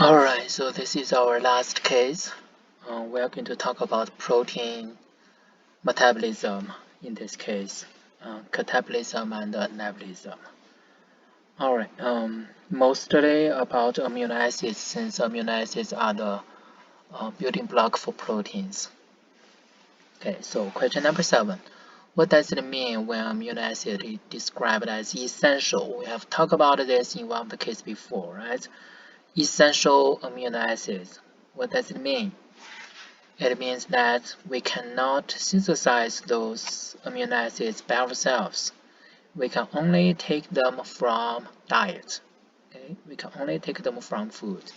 Alright, so this is our last case. We are going to talk about protein metabolism in this case, catabolism and anabolism. Alright, mostly about amino acids since amino acids are the building block for proteins. Okay, so question number 7. What does it mean when amino acid is described as essential? We have talked about this in one of the cases before, right? Essential amino acids. What does it mean? It means that we cannot synthesize those amino acids by ourselves. We can only take them from diet. Okay? We can only take them from food.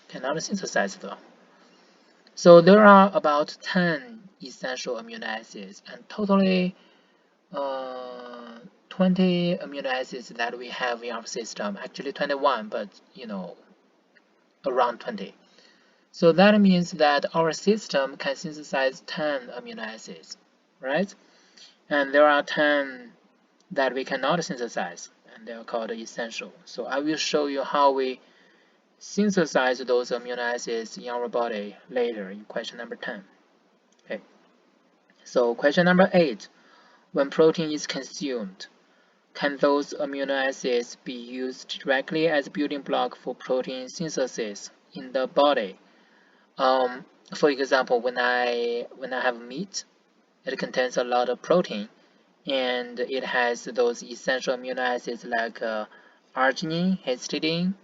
Cannot synthesize them. So there are about 10 essential amino acids and totally 20 amino acids that we have in our system. Actually 21, but around 20. So that means that our system can synthesize 10 amino acids, right? And there are 10 that we cannot synthesize, and they are called essential. So I will show you how we synthesize those amino acids in our body later in question number 10. Okay. So question number 8. When protein is consumed, can those amino acids be used directly as a building block for protein synthesis in the body? For example, when I have meat, it contains a lot of protein, and it has those essential amino acids like arginine, histidine.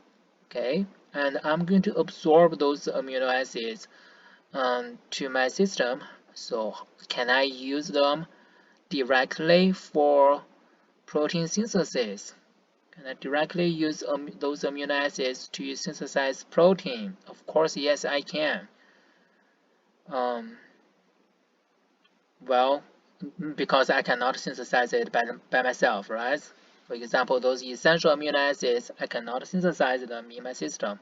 Okay, and I'm going to absorb those amino acids to my system. So can I use them directly for protein synthesis? Can I directly use those amino acids to synthesize protein? Of course, yes, I can. Well, because I cannot synthesize it by myself, right? For example, those essential amino acids, I cannot synthesize them in my system.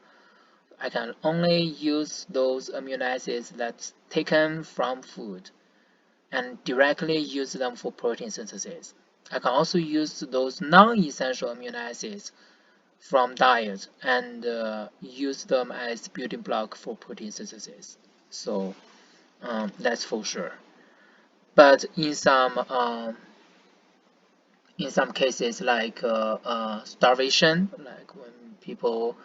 I can only use those amino acids that's taken from food and directly use them for protein synthesis. I can also use those non-essential amino acids from diet and use them as building block for protein synthesis. So that's for sure. But in some cases like starvation, like when people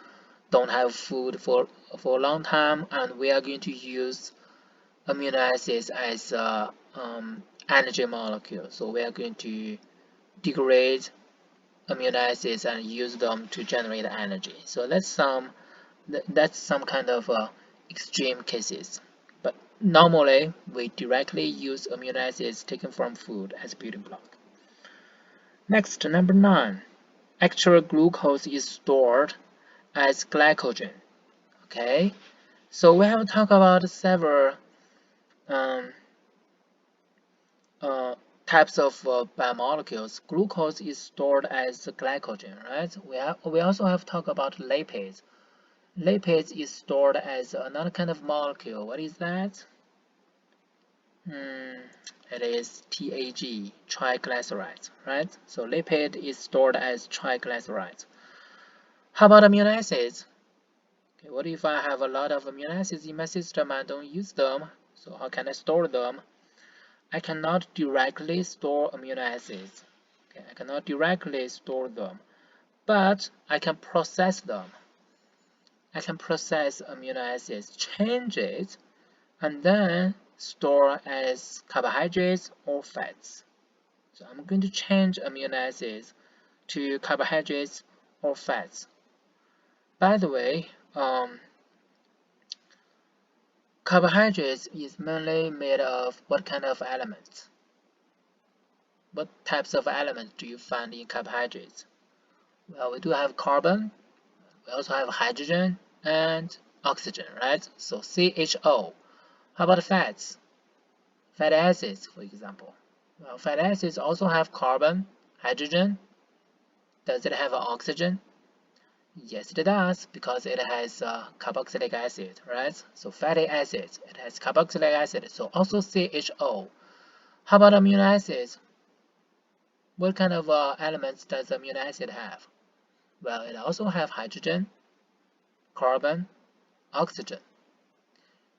don't have food for a long time, and we are going to use amino acids as energy molecule. So we are going to degrade amino acids and use them to generate energy. So that's some kind of extreme cases. But normally we directly use amino acids taken from food as building block. Next, number 9. Actual glucose is stored as glycogen. Okay, so we have talked about several um, types of biomolecules. Glucose is stored as glycogen, right? We also have talked about lipids. Lipids is stored as another kind of molecule. What is that? It is TAG, triglycerides, right? So lipid is stored as triglycerides. How about amino acids? Okay, what if I have a lot of amino acids in my system and don't use them? So how can I store them? I cannot directly store amino acids. Okay, I cannot directly store them, but I can process them. I can process amino acids, change it, and then store as carbohydrates or fats. So I'm going to change amino acids to carbohydrates or fats. By the way, carbohydrates is mainly made of what kind of elements? What types of elements do you find in carbohydrates? Well, we do have carbon, we also have hydrogen and oxygen, right? So CHO. How about fats? Fatty acids, for example. Well, fatty acids also have carbon, hydrogen. Does it have oxygen? Yes, it does, because it has carboxylic acid, right? So fatty acids, it has carboxylic acid, so also CHO. How about amino acids? What kind of elements does amino acid have? Well, it also have hydrogen, carbon, oxygen.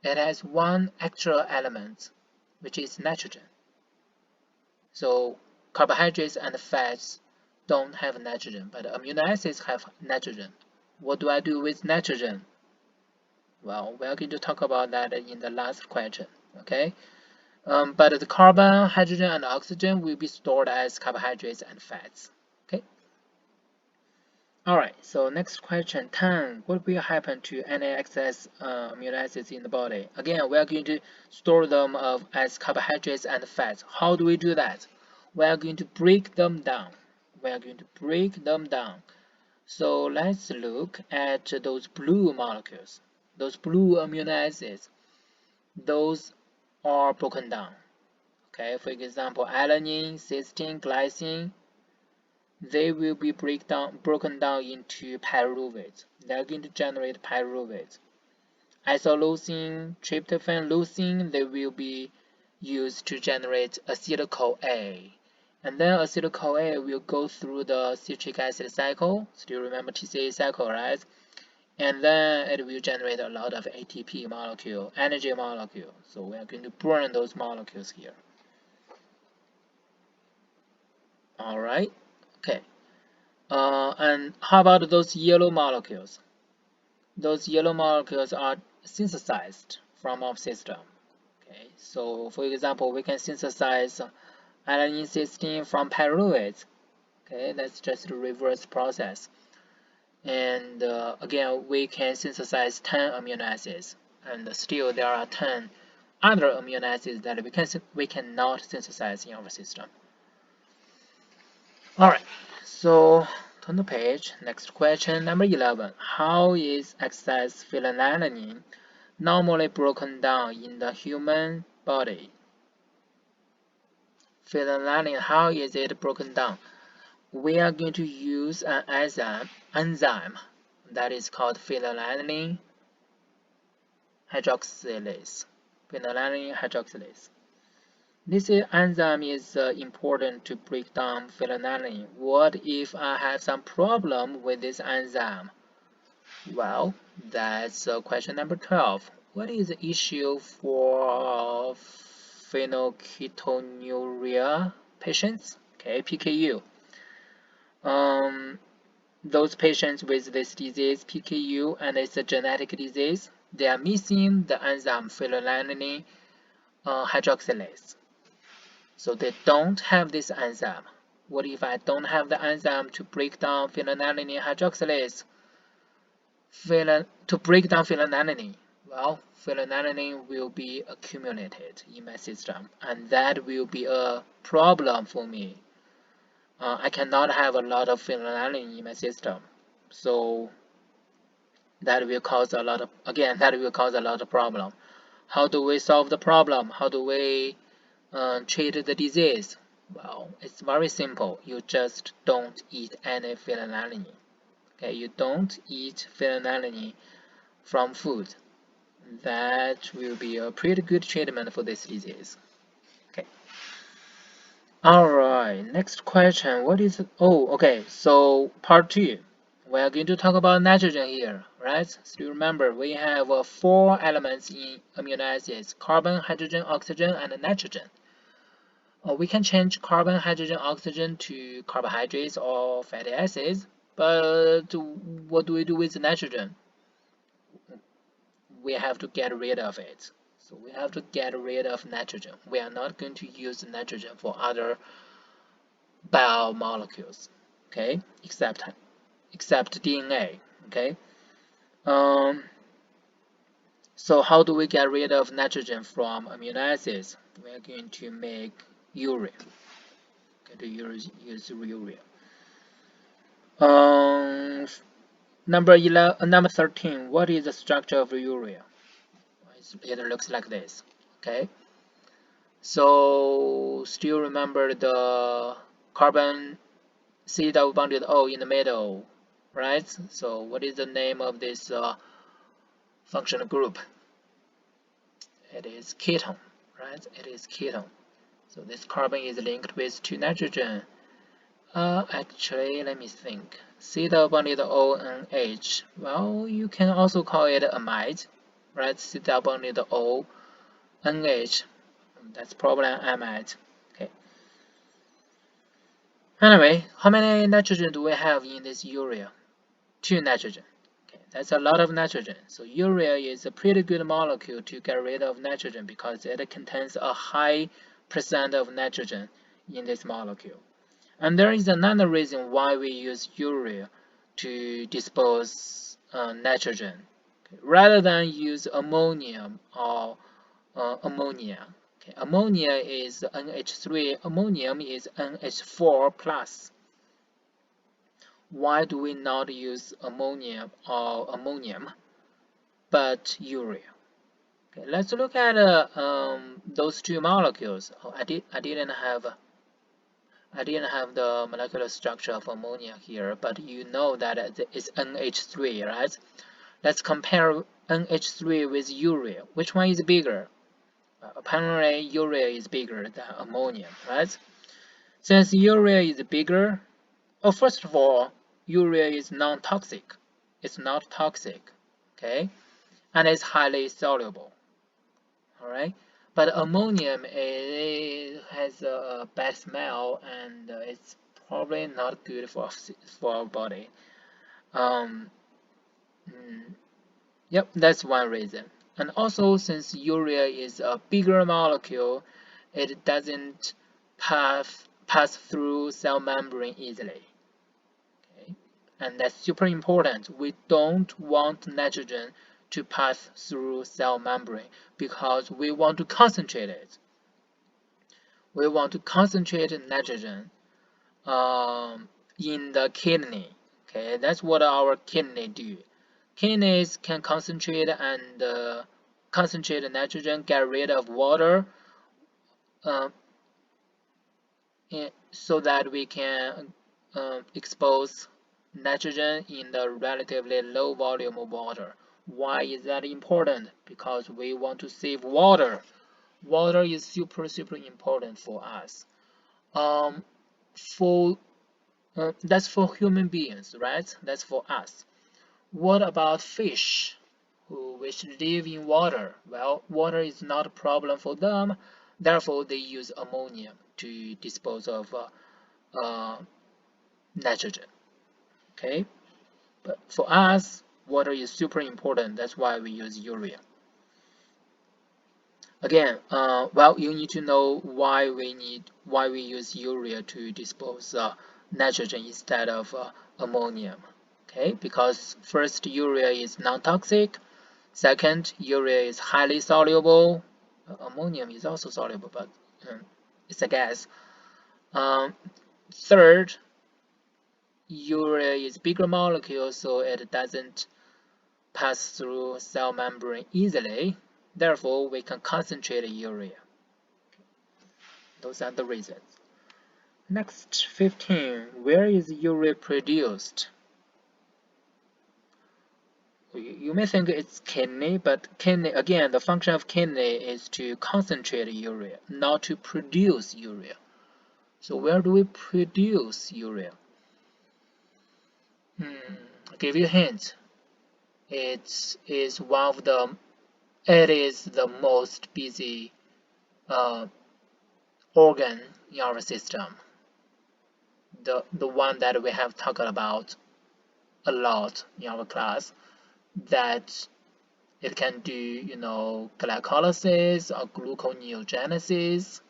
It has one extra element, which is nitrogen. So carbohydrates and fats don't have nitrogen, but amino acids have nitrogen. What do I do with nitrogen? Well, we're going to talk about that in the last question, okay? But the carbon, hydrogen, and oxygen will be stored as carbohydrates and fats, okay? Alright, so next question 10. What will happen to any excess amino acids in the body? Again, we are going to store them as carbohydrates and fats. How do we do that? We are going to break them down. So let's look at those blue molecules. Those blue amino acids, those are broken down. Okay, for example, alanine, cysteine, glycine, they will be broken down into pyruvates. They are going to generate pyruvates. Isoleucine, tryptophan, leucine, they will be used to generate acetyl-CoA. And then acetyl-CoA will go through the citric acid cycle. Still remember TCA cycle, right? And then it will generate a lot of ATP molecule, energy molecule. So we are going to burn those molecules here. All right. Okay. And how about those yellow molecules? Those yellow molecules are synthesized from our system. Okay. So for example, we can synthesize alanine, cysteine from pyruvates. Okay, that's just a reverse process. And again, we can synthesize 10 amino acids, and still there are 10 other amino acids that we cannot synthesize in our system. All right, so turn the page. Next question, number 11. How is excess phenylalanine normally broken down in the human body? Phenylalanine, how is it broken down? We are going to use an enzyme that is called phenylalanine hydroxylase. Phenylalanine hydroxylase. This enzyme is important to break down phenylalanine. What if I have some problem with this enzyme? Well, that's question number 12. What is the issue for phenylketonuria patients? Okay, PKU. Those patients with this disease, PKU, and it's a genetic disease, they are missing the enzyme phenylalanine hydroxylase. So they don't have this enzyme. What if I don't have the enzyme to break down phenylalanine hydroxylase? To break down phenylalanine, well, phenylalanine will be accumulated in my system, and that will be a problem for me. I cannot have a lot of phenylalanine in my system, so that will cause a lot of problem. How do we solve the problem? How do we treat the disease? Well, it's very simple. You just don't eat any phenylalanine. Okay, you don't eat phenylalanine from food. That will be a pretty good treatment for this disease. Okay. Alright, next question. What is okay, so part 2. We are going to talk about nitrogen here, right? Still remember, we have 4 elements in amino acids: carbon, hydrogen, oxygen, and nitrogen. We can change carbon, hydrogen, oxygen to carbohydrates or fatty acids, but what do we do with nitrogen? We have to get rid of it. So we have to get rid of nitrogen. We are not going to use nitrogen for other biomolecules, okay, except DNA, okay. So how do we get rid of nitrogen from amino acids? We are going to make urea. Going to use urea. Number 13. What is the structure of urea? It looks like this. Okay. So still remember the carbon C double bonded O in the middle, right? So what is the name of this functional group? It is ketone, right? It is ketone. So this carbon is linked with 2 nitrogen. Actually, let me think. C-O-NH. Well, you can also call it amide, right? C-O-NH. That's probably an amide. Okay. Anyway, how many nitrogen do we have in this urea? 2 nitrogen. Okay, that's a lot of nitrogen. So urea is a pretty good molecule to get rid of nitrogen because it contains a high percent of nitrogen in this molecule. And there is another reason why we use urea to dispose nitrogen, okay, rather than use ammonium or ammonia. Okay, ammonia is NH3, ammonium is NH4 plus. Why do we not use ammonia or ammonium, but urea? Okay, let's look at those 2 molecules. Oh, I didn't have the molecular structure of ammonia here, but you know that it's NH3, right? Let's compare NH3 with urea. Which one is bigger? Apparently, urea is bigger than ammonia, right? Since urea is bigger, first of all, urea is non-toxic. It's not toxic, okay? And it's highly soluble, all right? But ammonium, it has a bad smell and it's probably not good for our body. Yep, that's one reason. And also, since urea is a bigger molecule, it doesn't pass through cell membrane easily. Okay, and that's super important. We don't want nitrogen to pass through cell membrane because we want to concentrate it. We want to concentrate nitrogen in the kidney. Okay, that's what our kidney do. Kidneys can concentrate and concentrate nitrogen, get rid of water, uh, so that we can expose nitrogen in the relatively low volume of water. Why is that important? Because we want to save water. Water is super important for us. For that's for human beings, right? That's for us. What about fish which live in water? Well, water is not a problem for them, therefore they use ammonia to dispose of nitrogen. Okay, but for us, water is super important. That's why we use urea. Again, well, you need to know why we use urea to dispose nitrogen instead of ammonium. Okay, because first, urea is non-toxic. Second, urea is highly soluble. Ammonium is also soluble, but it's a gas. Third, urea is bigger molecule, so it doesn't pass through cell membrane easily. Therefore, we can concentrate urea. Those are the reasons. Next, 15. Where is urea produced? You may think it's kidney, but kidney, again, the function of kidney is to concentrate urea, not to produce urea. So where do we produce urea? I'll give you a hint. It is the most busy organ in our system. The one that we have talked about a lot in our class, that it can do, glycolysis or gluconeogenesis.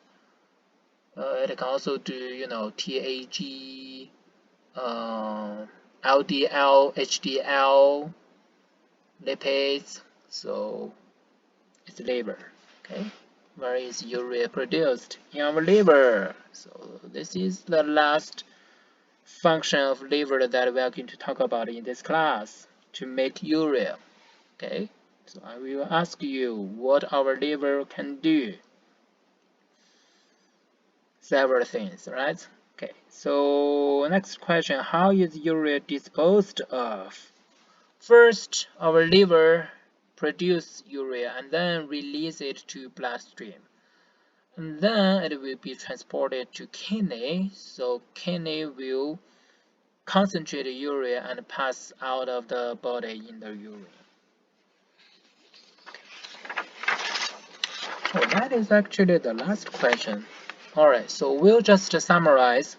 It can also do, TAG, LDL, HDL, lipids. So it's liver. Okay, where is urea produced? In our liver. So this is the last function of liver that we are going to talk about in this class, to make urea. Okay, so I will ask you what our liver can do. Several things, right? Okay, so next question, how is urea disposed of? First, our liver produces urea and then release it to bloodstream. And then it will be transported to kidney, so kidney will concentrate urea and pass out of the body in the urine. So that is actually the last question. Alright, so we'll just summarize.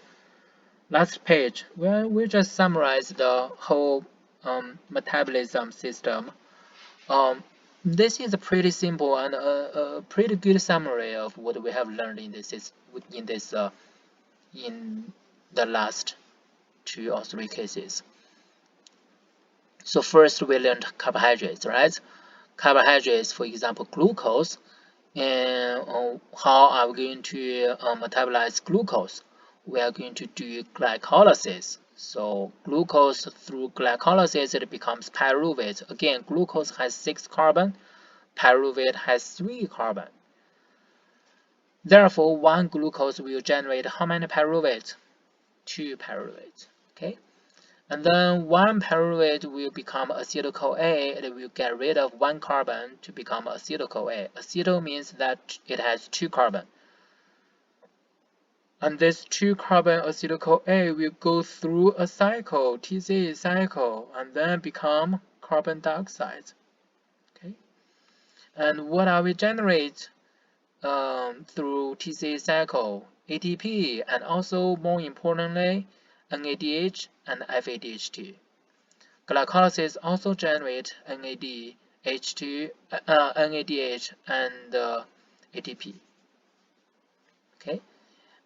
Last page, we'll just summarize the whole metabolism system. This is a pretty simple and a pretty good summary of what we have learned in the last 2 or 3 cases. So first we learned carbohydrates, right? Carbohydrates, for example, glucose. And how are we going to metabolize glucose? We are going to do glycolysis. So glucose through glycolysis, it becomes pyruvate. Again, glucose has 6 carbon, pyruvate has 3 carbon. Therefore, one glucose will generate how many pyruvate? 2 pyruvate. Okay. And then one pyruvate will become acetyl-CoA. It will get rid of 1 carbon to become acetyl-CoA. Acetyl means that it has 2 carbon. And this 2 carbon acetyl-CoA will go through a cycle, TCA cycle, and then become carbon dioxide. Okay. And what are we generate through TCA cycle? ATP, and also more importantly, NADH and FADH2. Glycolysis also generate NADH2, NADH and ATP. Okay,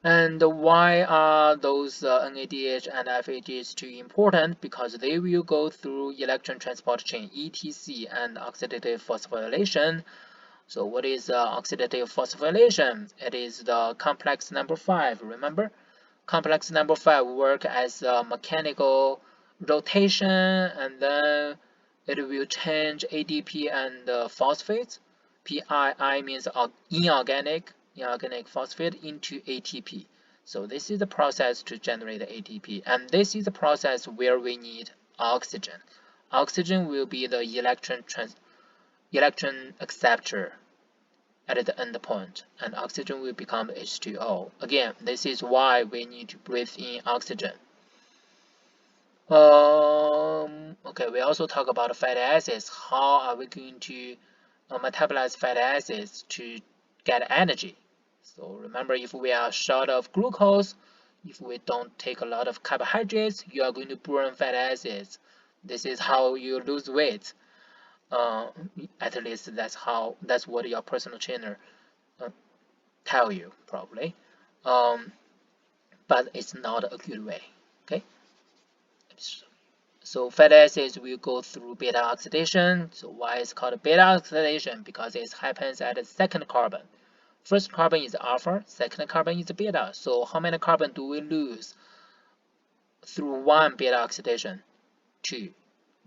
and why are those NADH and FADH2 important? Because they will go through electron transport chain ETC and oxidative phosphorylation. So what is oxidative phosphorylation? It is the complex number 5. Remember, complex number 5 work as a mechanical rotation, and then it will change ADP and phosphates. PII means inorganic phosphate into ATP. So this is the process to generate ATP, and this is the process where we need oxygen. Oxygen will be the electron acceptor at the end point, and oxygen will become H2O. Again, this is why we need to breathe in oxygen. Okay, we also talk about fatty acids. How are we going to metabolize fatty acids to get energy? So remember, if we are short of glucose, if we don't take a lot of carbohydrates, you are going to burn fatty acids. This is how you lose weight. At least that's what your personal trainer tell you probably. But it's not a good way. Okay. So fatty acids will go through beta oxidation. So why is it called beta oxidation? Because it happens at the second carbon. First carbon is alpha, second carbon is beta. So how many carbon do we lose through one beta oxidation? 2.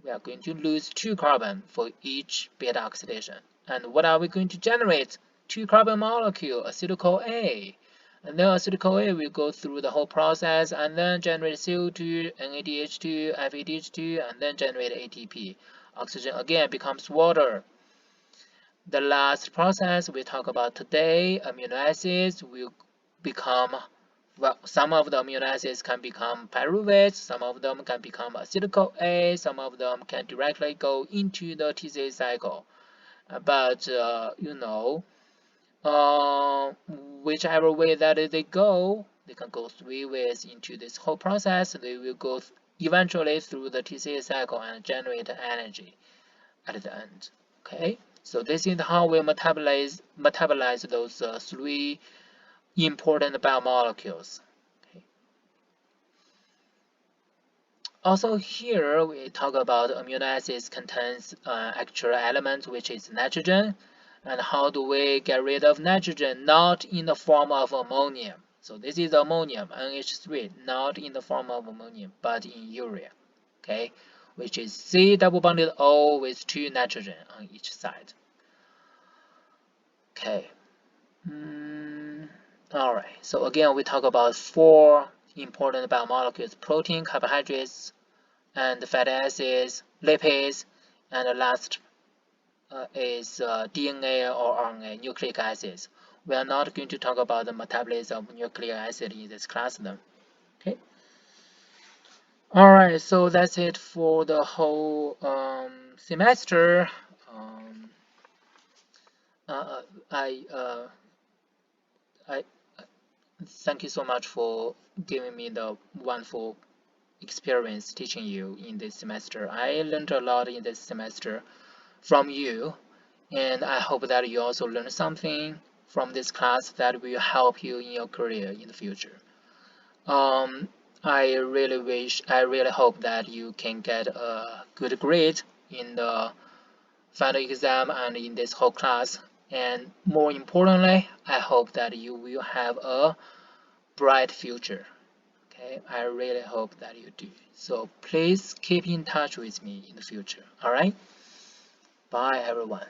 We are going to lose 2 carbon for each beta oxidation. And what are we going to generate? 2 carbon molecule, acetyl-CoA. And then acetyl-CoA will go through the whole process and then generate CO2, NADH2, FADH2, and then generate ATP. Oxygen again becomes water. The last process we talk about today, amino acids will become, well, some of the amino acids can become pyruvate, some of them can become acetyl-CoA, some of them can directly go into the TCA cycle. But whichever way that they go, they can go 3 ways into this whole process. They will go eventually through the TCA cycle and generate energy at the end. Okay, so this is how we metabolize those 3 important biomolecules. Okay. Also here we talk about amino acids contains actual element, which is nitrogen. And how do we get rid of nitrogen? Not in the form of ammonium. So this is ammonium, NH3, not in the form of ammonium, but in urea, okay, which is C double bonded O with 2 nitrogen on each side. Okay. Alright, so again we talk about 4 important biomolecules: protein, carbohydrates, and fatty acids, lipids, and the last is DNA or RNA, nucleic acids. We are not going to talk about the metabolism of nucleic acid in this class though. Okay. Alright, so that's it for the whole semester. Um, uh, I, uh, I thank you so much for giving me the wonderful experience teaching you in this semester. I learned a lot in this semester from you, and I hope that you also learn something from this class that will help you in your career in the future. Um, I really hope that you can get a good grade in the final exam and in this whole class. And more importantly, I hope that you will have a bright future. Okay, I really hope that you do. So please keep in touch with me in the future. All right, bye everyone.